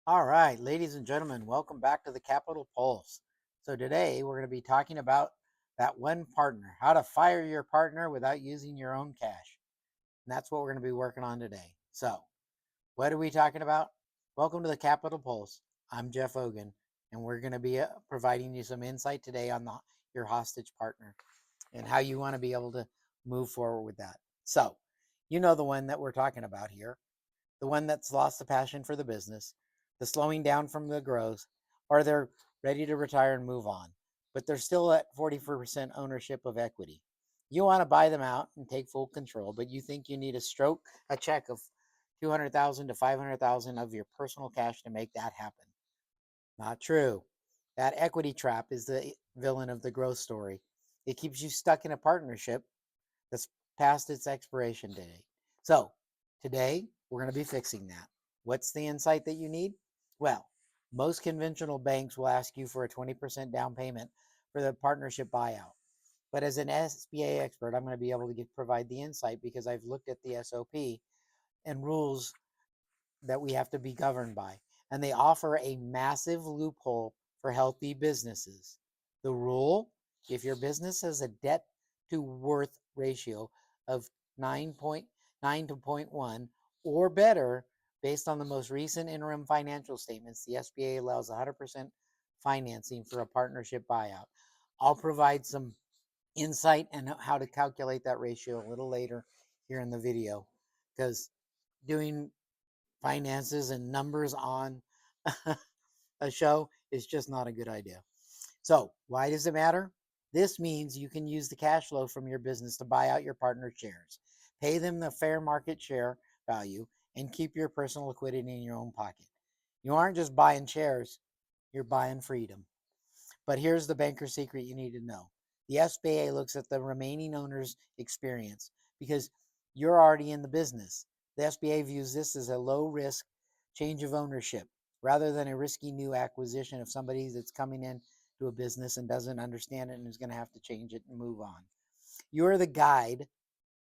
All right, ladies and gentlemen, welcome back to the Capital Pulse. So today we're going to be talking about that one partner, how to fire your partner without using your own cash. And that's what we're going to be working on today. So, what are we talking about? Welcome to the Capital Pulse. I'm Jeff Hogan, and we're going to be providing you some insight today on your hostage partner and how you want to be able to move forward with that. So, you know the one that we're talking about here, the one that's lost the passion for the business, the slowing down from the growth, or they're ready to retire and move on, but they're still at 40% ownership of equity. You want to buy them out and take full control, but you think you need a check of 200,000 to 500,000 of your personal cash to make that happen. Not true. That equity trap is the villain of the growth story. It keeps you stuck in a partnership that's past its expiration date. So today we're going to be fixing that. What's the insight that you need? Well, most conventional banks will ask you for a 20% down payment for the partnership buyout. But as an SBA expert, I'm going to be able to provide the insight because I've looked at the SOP and rules that we have to be governed by. And they offer a massive loophole for healthy businesses. The rule: if your business has a debt to worth ratio of 9.9 to 0.1 or better, based on the most recent interim financial statements, the SBA allows 100% financing for a partnership buyout. I'll provide some insight and how to calculate that ratio a little later here in the video, because doing finances and numbers on a show is just not a good idea. So, why does it matter? This means you can use the cash flow from your business to buy out your partner's shares, pay them the fair market share value, and keep your personal liquidity in your own pocket. You aren't just buying shares, you're buying freedom. But here's the banker secret you need to know: the SBA looks at the remaining owner's experience because you're already in the business. The SBA views this as a low risk change of ownership rather than a risky new acquisition of somebody that's coming in to a business and doesn't understand it and is going to have to change it and move on. You're the guide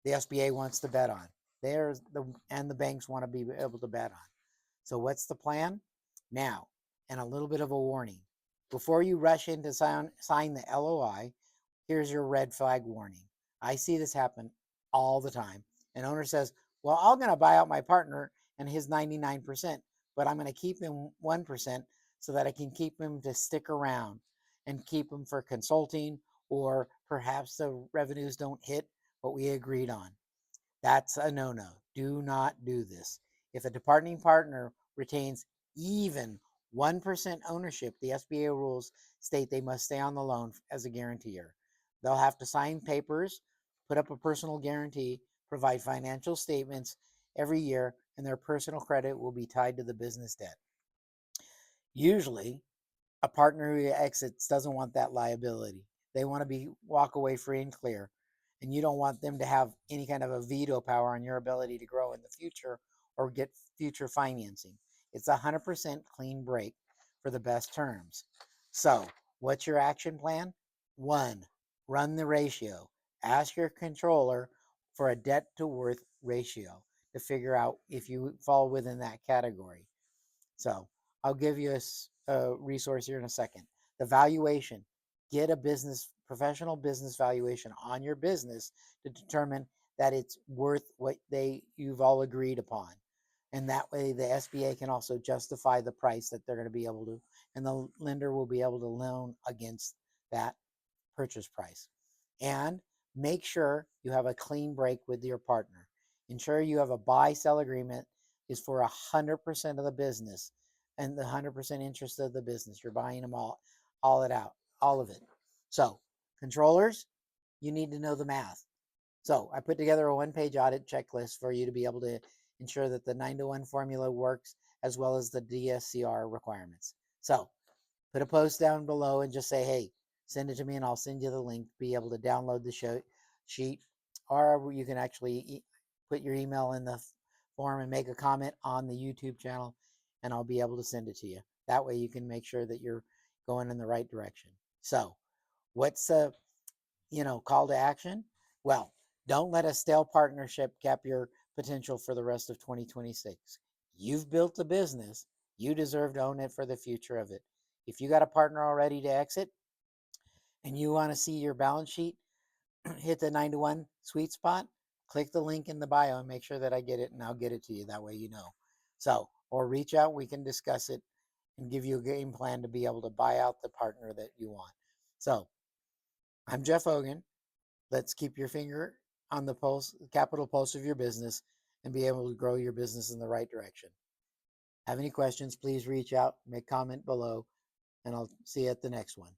the SBA wants to bet on. And the banks want to be able to bet on. So what's the plan? Now, and a little bit of a warning. Before you rush in to sign the LOI, here's your red flag warning. I see this happen all the time. An owner says, well, I'm going to buy out my partner and his 99%, but I'm going to keep him 1% so that I can keep him to stick around and keep him for consulting, or perhaps the revenues don't hit what we agreed on. That's a no-no. Do not do this. If a departing partner retains even 1% ownership, the SBA rules state they must stay on the loan as a guarantor. They'll have to sign papers, put up a personal guarantee, provide financial statements every year, and their personal credit will be tied to the business debt. Usually, a partner who exits doesn't want that liability. They want to walk away free and clear, and you don't want them to have any kind of a veto power on your ability to grow in the future or get future financing. It's 100% clean break for the best terms. So, what's your action plan? One, run the ratio. Ask your controller for a debt to worth ratio to figure out if you fall within that category. So I'll give you a resource here in a second. The valuation: get a professional business valuation on your business to determine that it's worth what you've all agreed upon. And that way the SBA can also justify the price that they're going to be able to, and the lender will be able to loan against that purchase price. And make sure you have a clean break with your partner. Ensure you have a buy-sell agreement is for 100% of the business and the 100% interest of the business. You're buying them all of it. So, controllers, you need to know the math. So I put together a one-page audit checklist for you to be able to ensure that the 9-to-1 formula works, as well as the DSCR requirements. So put a post down below and just say, hey, send it to me and I'll send you the link to be able to download the show sheet. Or you can actually put your email in the form and make a comment on the YouTube channel, and I'll be able to send it to you. That way you can make sure that you're going in the right direction. So what's the call to action? Well, don't let a stale partnership cap your potential for the rest of 2026. You've built a business. You deserve to own it for the future of it. If you got a partner already to exit and you want to see your balance sheet hit the 9 to 1 sweet spot, click the link in the bio and make sure that I get it, and I'll get it to you. That way you know. So, or reach out, we can discuss it and give you a game plan to be able to buy out the partner that you want. So, I'm Jeff Hogan. Let's keep your finger on the pulse, capital pulse of your business, and be able to grow your business in the right direction. Have any questions, please reach out, make comment below, and I'll see you at the next one.